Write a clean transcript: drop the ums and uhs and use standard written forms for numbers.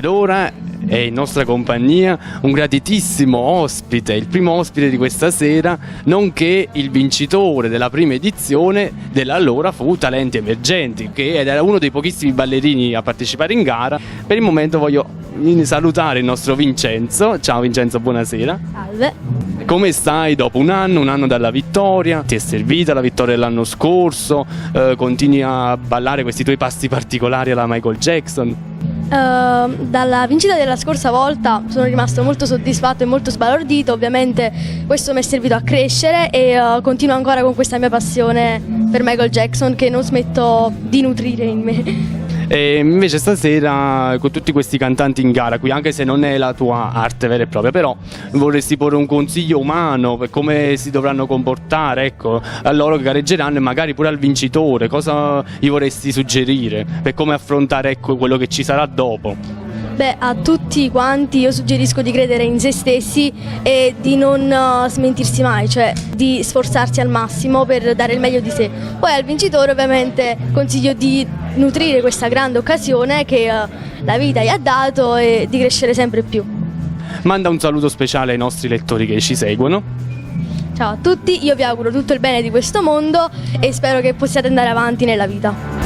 Ed ora è in nostra compagnia un graditissimo ospite, il primo ospite di questa sera, nonché il vincitore della prima edizione dell'allora fu Talenti Emergenti, che era uno dei pochissimi ballerini a partecipare in gara. Per il momento voglio salutare il nostro Vincenzo. Ciao Vincenzo, buonasera. Salve. Come stai dopo un anno dalla vittoria? Ti è servita la vittoria dell'anno scorso? Continui a ballare questi tuoi passi particolari alla Michael Jackson? Dalla vincita della scorsa volta sono rimasto molto soddisfatto e molto sbalordito. Ovviamente questo mi è servito a crescere e continuo ancora con questa mia passione per Michael Jackson che non smetto di nutrire in me. E invece stasera con tutti questi cantanti in gara qui, anche se non è la tua arte vera e propria, però vorresti porre un consiglio umano per come si dovranno comportare, ecco, a loro che gareggeranno e magari pure al vincitore, cosa gli vorresti suggerire per come affrontare, ecco, quello che ci sarà dopo? Beh, a tutti quanti io suggerisco di credere in se stessi e di non smentirsi mai, cioè di sforzarsi al massimo per dare il meglio di sé. Poi al vincitore ovviamente consiglio di nutrire questa grande occasione che la vita gli ha dato e di crescere sempre più. Manda un saluto speciale ai nostri lettori che ci seguono. Ciao a tutti, io vi auguro tutto il bene di questo mondo e spero che possiate andare avanti nella vita.